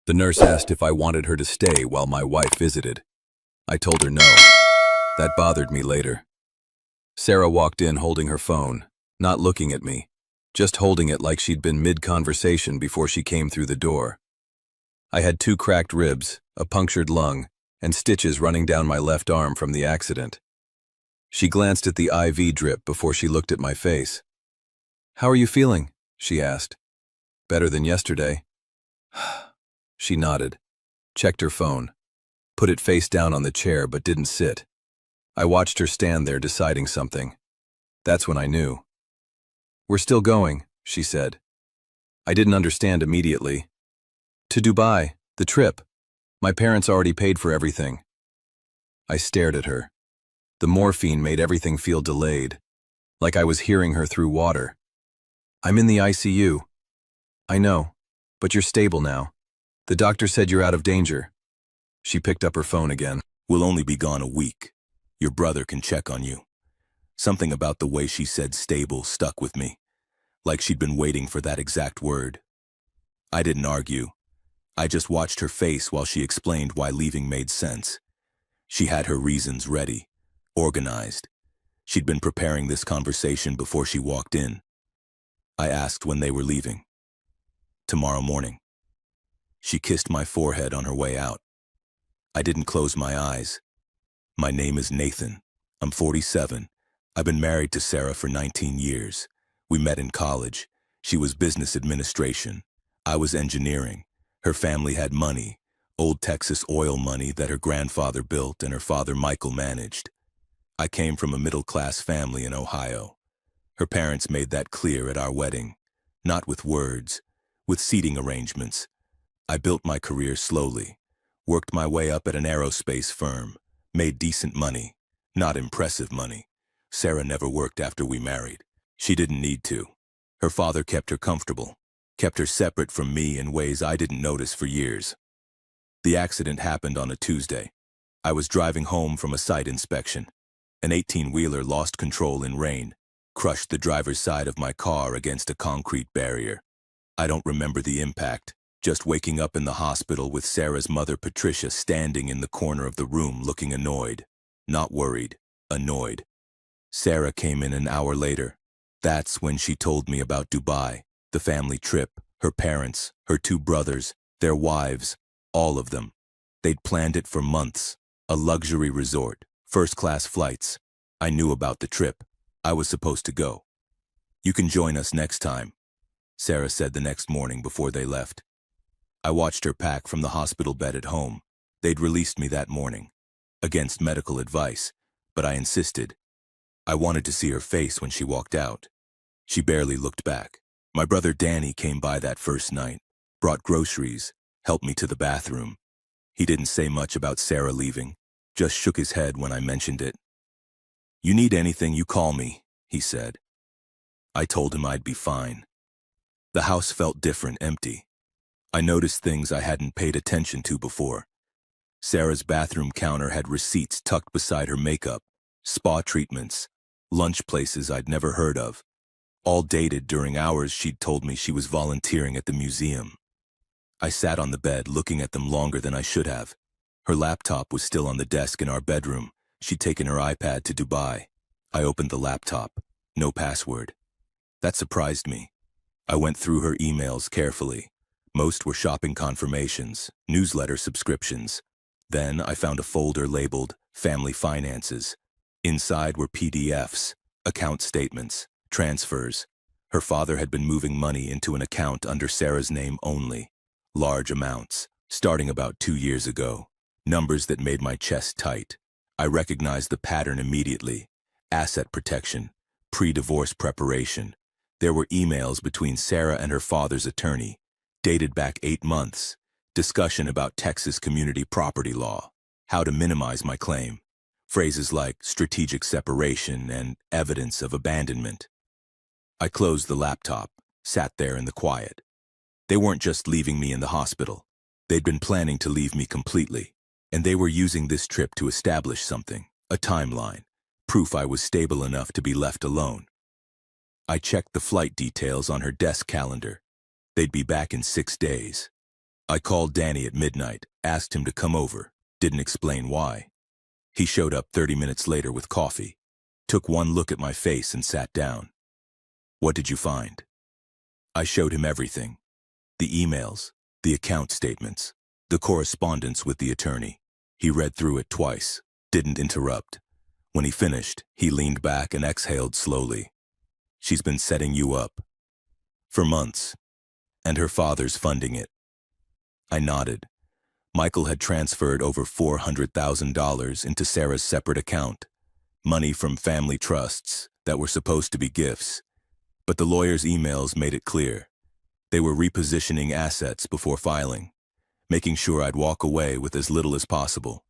The nurse asked if I wanted her to stay while my wife visited. I told her no. That bothered me later. Sarah walked in holding her phone, not looking at me, just holding it like she'd been mid-conversation before she came through the door. I had 2 cracked ribs, a punctured lung, and stitches running down my left arm from the accident. She glanced at the IV drip before she looked at my face. "How are you feeling?" she asked. "Better than yesterday." She nodded, checked her phone, put it face down on the chair but didn't sit. I watched her stand there deciding something. That's when I knew. "We're still going," she said. I didn't understand immediately. "To Dubai, the trip. My parents already paid for everything." I stared at her. The morphine made everything feel delayed, like I was hearing her through water. "I'm in the ICU." "I know, but you're stable now. The doctor said you're out of danger." She picked up her phone again. "We'll only be gone a week. Your brother can check on you." Something about the way she said stable stuck with me, like she'd been waiting for that exact word. I didn't argue. I just watched her face while she explained why leaving made sense. She had her reasons ready, organized. She'd been preparing this conversation before she walked in. I asked when they were leaving. "Tomorrow morning." She kissed my forehead on her way out. I didn't close my eyes. "My name is Nathan. I'm 47. I've been married to Sarah for 19 years. We met in college. She was business administration. I was engineering. Her family had money, old Texas oil money that her grandfather built and her father Michael managed. I came from a middle-class family in Ohio. Her parents made that clear at our wedding, not with words, with seating arrangements. I built my career slowly, worked my way up at an aerospace firm, made decent money, not impressive money. Sarah never worked after we married. She didn't need to. Her father kept her comfortable, kept her separate from me in ways I didn't notice for years. The accident happened on a Tuesday. I was driving home from a site inspection. An 18-wheeler lost control in rain, crushed the driver's side of my car against a concrete barrier. I don't remember the impact, just waking up in the hospital with Sarah's mother Patricia standing in the corner of the room looking annoyed. Not worried, annoyed. Sarah came in an hour later. That's when she told me about Dubai, the family trip, her parents, her 2 brothers, their wives, all of them. They'd planned it for months. A luxury resort, first-class flights. I knew about the trip. I was supposed to go. "You can join us next time," Sarah said the next morning before they left. I watched her pack from the hospital bed at home. They'd released me that morning, against medical advice, but I insisted. I wanted to see her face when she walked out. She barely looked back. My brother Danny came by that first night, brought groceries, helped me to the bathroom. He didn't say much about Sarah leaving, just shook his head when I mentioned it. "You need anything, you call me," he said. I told him I'd be fine. The house felt different, empty. I noticed things I hadn't paid attention to before. Sarah's bathroom counter had receipts tucked beside her makeup, spa treatments, lunch places I'd never heard of, all dated during hours she'd told me she was volunteering at the museum. I sat on the bed looking at them longer than I should have. Her laptop was still on the desk in our bedroom. She'd taken her iPad to Dubai. I opened the laptop. No password. That surprised me. I went through her emails carefully. Most were shopping confirmations, newsletter subscriptions. Then I found a folder labeled Family Finances. Inside were PDFs, account statements, transfers. Her father had been moving money into an account under Sarah's name only. Large amounts, starting about 2 years ago. Numbers that made my chest tight. I recognized the pattern immediately. Asset protection, pre-divorce preparation. There were emails between Sarah and her father's attorney, dated back 8 months, discussion about Texas community property law, how to minimize my claim, phrases like strategic separation and evidence of abandonment. I closed the laptop, sat there in the quiet. They weren't just leaving me in the hospital. They'd been planning to leave me completely, and they were using this trip to establish something, a timeline, proof I was stable enough to be left alone. I checked the flight details on her desk calendar. They'd be back in 6 days. I called Danny at midnight, asked him to come over, didn't explain why. He showed up 30 minutes later with coffee, took one look at my face and sat down. What did you find? I showed him everything. The emails, the account statements, the correspondence with the attorney. He read through it twice, didn't interrupt. When he finished, he leaned back and exhaled slowly. She's been setting you up. For months. And her father's funding it. I nodded. Michael had transferred over $400,000 into Sarah's separate account. Money from family trusts that were supposed to be gifts. But the lawyer's emails made it clear. They were repositioning assets before filing, making sure I'd walk away with as little as possible.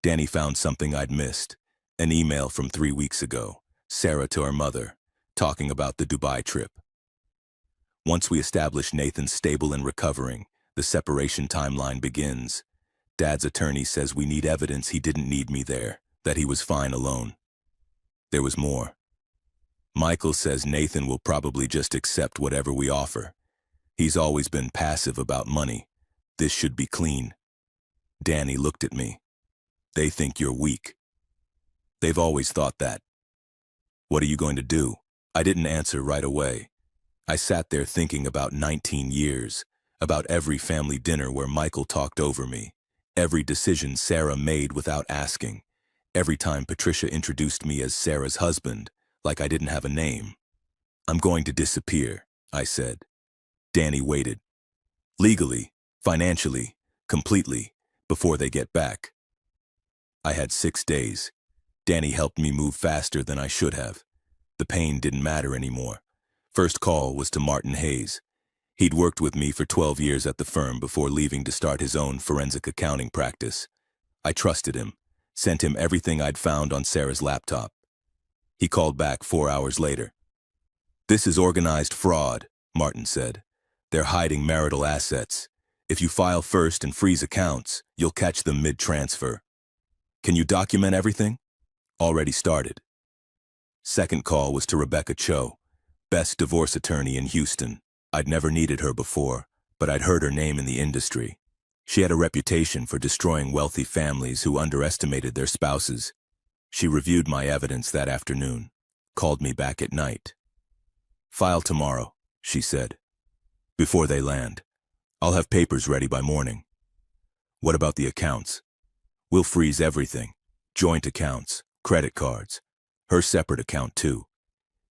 Danny found something I'd missed, an email from 3 weeks ago, Sarah to her mother, talking about the Dubai trip. Once we establish Nathan's stable and recovering, the separation timeline begins. Dad's attorney says we need evidence he didn't need me there, that he was fine alone. There was more. Michael says Nathan will probably just accept whatever we offer. He's always been passive about money. This should be clean. Danny looked at me. They think you're weak. They've always thought that. What are you going to do? I didn't answer right away. I sat there thinking about 19 years, about every family dinner where Michael talked over me, every decision Sarah made without asking, every time Patricia introduced me as Sarah's husband, like I didn't have a name. I'm going to disappear, I said. Danny waited. Legally, financially, completely, before they get back. I had 6 days. Danny helped me move faster than I should have. The pain didn't matter anymore. First call was to Martin Hayes. He'd worked with me for 12 years at the firm before leaving to start his own forensic accounting practice. I trusted him, sent him everything I'd found on Sarah's laptop. He called back 4 hours later. "This is organized fraud," Martin said. "They're hiding marital assets. If you file first and freeze accounts, you'll catch them mid-transfer. Can you document everything?" Already started. Second call was to Rebecca Cho, best divorce attorney in Houston. I'd never needed her before, but I'd heard her name in the industry. She had a reputation for destroying wealthy families who underestimated their spouses. She reviewed my evidence that afternoon, called me back at night. "File tomorrow," she said. "Before they land. I'll have papers ready by morning." "What about the accounts?" "We'll freeze everything. Joint accounts, credit cards. Her separate account too.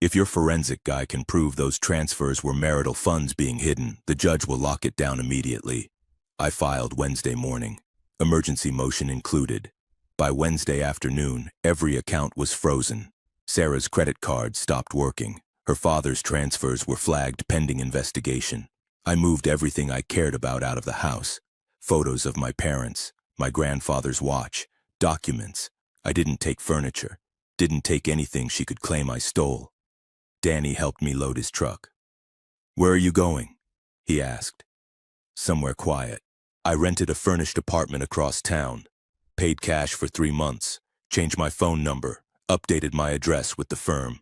If your forensic guy can prove those transfers were marital funds being hidden, the judge will lock it down immediately." I filed Wednesday morning, emergency motion included. By Wednesday afternoon, every account was frozen. Sarah's credit card stopped working. Her father's transfers were flagged pending investigation. I moved everything I cared about out of the house. Photos of my parents, my grandfather's watch, documents. I didn't take furniture, didn't take anything she could claim I stole. Danny helped me load his truck. "Where are you going?" he asked. "Somewhere quiet." I rented a furnished apartment across town, paid cash for 3 months, changed my phone number, updated my address with the firm.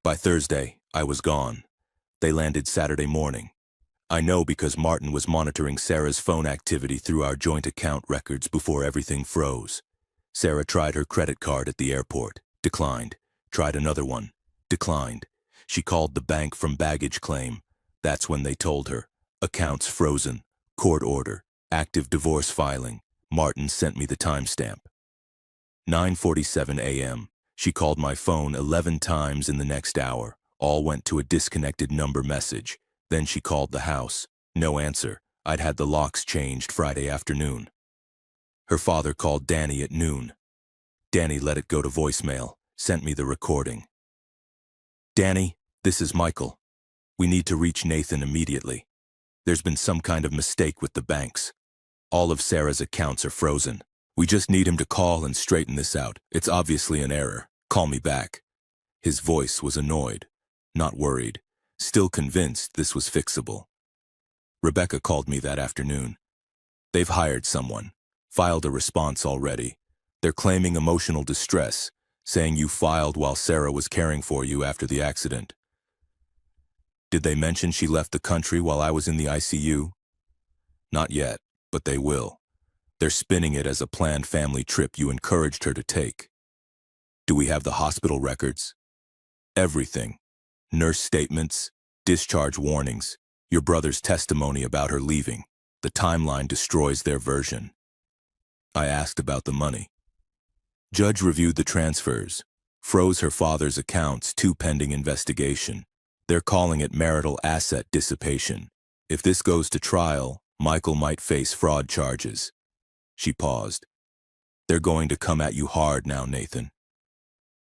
By Thursday, I was gone. They landed Saturday morning. I know because Martin was monitoring Sarah's phone activity through our joint account records before everything froze. Sarah tried her credit card at the airport, declined. Tried another one, declined. She called the bank from baggage claim. That's when they told her. Accounts frozen, court order, active divorce filing. Martin sent me the timestamp. 9:47 a.m. She called my phone 11 times in the next hour. All went to a disconnected number message. Then she called the house. No answer. I'd had the locks changed Friday afternoon. Her father called Danny at noon. Danny let it go to voicemail, sent me the recording. "Danny, this is Michael. We need to reach Nathan immediately. There's been some kind of mistake with the banks. All of Sarah's accounts are frozen. We just need him to call and straighten this out. It's obviously an error. Call me back." His voice was annoyed, not worried, still convinced this was fixable. Rebecca called me that afternoon. "They've hired someone, filed a response already. They're claiming emotional distress, saying you filed while Sarah was caring for you after the accident." "Did they mention she left the country while I was in the ICU?" Not yet, but they will. They're spinning it as a planned family trip you encouraged her to take. Do we have the hospital records? Everything. Nurse statements, discharge warnings, your brother's testimony about her leaving. The timeline destroys their version. I asked about the money. Judge reviewed the transfers, froze her father's accounts, pending investigation. They're calling it marital asset dissipation. If this goes to trial, Michael might face fraud charges. She paused. They're going to come at you hard now, Nathan.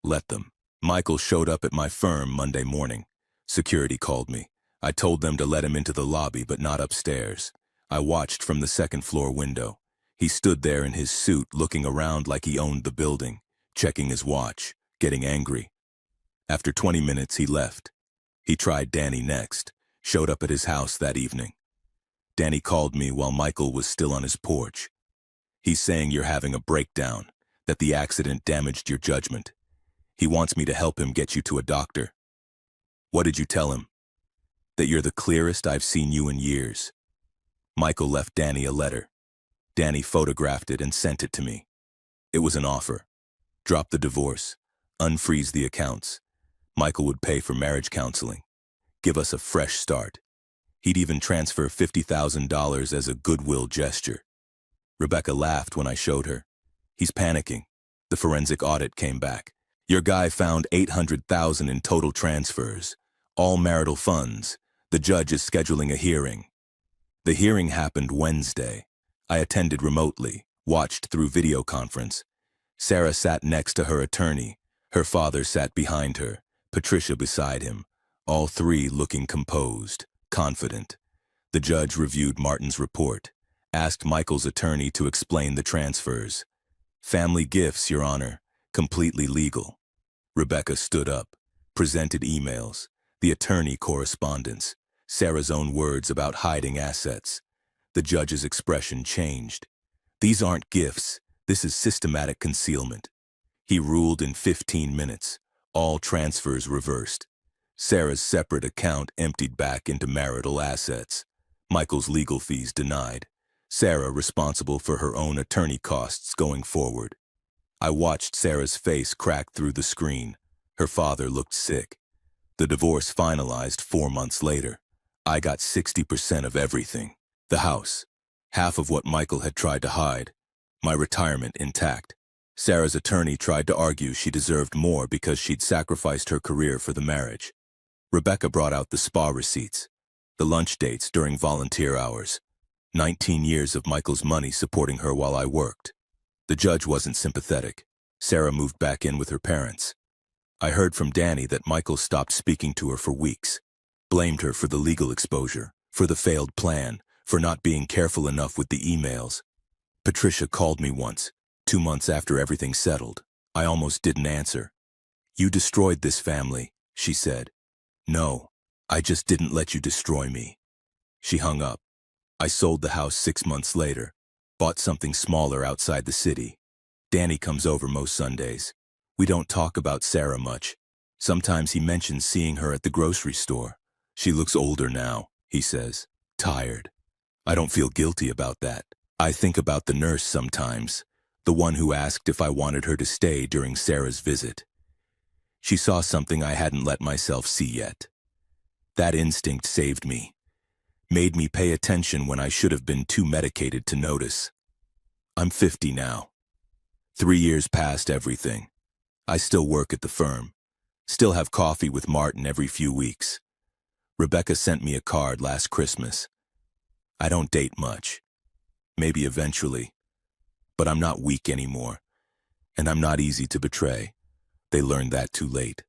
Let them. Michael showed up at my firm Monday morning. Security called me. I told them to let him into the lobby, but not upstairs. I watched from the second-floor window. He stood there in his suit, looking around like he owned the building, checking his watch, getting angry. After 20 minutes, he left. He tried Danny next, showed up at his house that evening. Danny called me while Michael was still on his porch. He's saying you're having a breakdown, that the accident damaged your judgment. He wants me to help him get you to a doctor. What did you tell him? That you're the clearest I've seen you in years. Michael left Danny a letter. Danny photographed it and sent it to me. It was an offer. Drop the divorce. Unfreeze the accounts. Michael would pay for marriage counseling. Give us a fresh start. He'd even transfer $50,000 as a goodwill gesture. Rebecca laughed when I showed her. He's panicking. The forensic audit came back. Your guy found $800,000 in total transfers, all marital funds. The judge is scheduling a hearing. The hearing happened Wednesday. I attended remotely, watched through video conference. Sarah sat next to her attorney. Her father sat behind her, Patricia beside him, all three looking composed, confident. The judge reviewed Martin's report, asked Michael's attorney to explain the transfers. Family gifts, Your Honor, completely legal. Rebecca stood up, presented emails, the attorney correspondence, Sarah's own words about hiding assets. The judge's expression changed. These aren't gifts, this is systematic concealment. He ruled in 15 minutes, all transfers reversed. Sarah's separate account emptied back into marital assets. Michael's legal fees denied. Sarah responsible for her own attorney costs going forward. I watched Sarah's face crack through the screen. Her father looked sick. The divorce finalized 4 months later. I got 60% of everything. The house, half of what Michael had tried to hide. My retirement intact. Sarah's attorney tried to argue she deserved more because she'd sacrificed her career for the marriage. Rebecca brought out the spa receipts, the lunch dates during volunteer hours. 19 years of Michael's money supporting her while I worked. The judge wasn't sympathetic. Sarah moved back in with her parents. I heard from Danny that Michael stopped speaking to her for weeks, blamed her for the legal exposure, for the failed plan, for not being careful enough with the emails. Patricia called me once, 2 months after everything settled. I almost didn't answer. You destroyed this family, she said. No, I just didn't let you destroy me. She hung up. I sold the house 6 months later, bought something smaller outside the city. Danny comes over most Sundays. We don't talk about Sarah much. Sometimes he mentions seeing her at the grocery store. She looks older now, he says, tired. I don't feel guilty about that. I think about the nurse sometimes, the one who asked if I wanted her to stay during Sarah's visit. She saw something I hadn't let myself see yet. That instinct saved me, made me pay attention when I should have been too medicated to notice. I'm 50 now. 3 years past everything. I still work at the firm, still have coffee with Martin every few weeks. Rebecca sent me a card last Christmas. I don't date much. Maybe eventually. But I'm not weak anymore, and I'm not easy to betray. They learned that too late.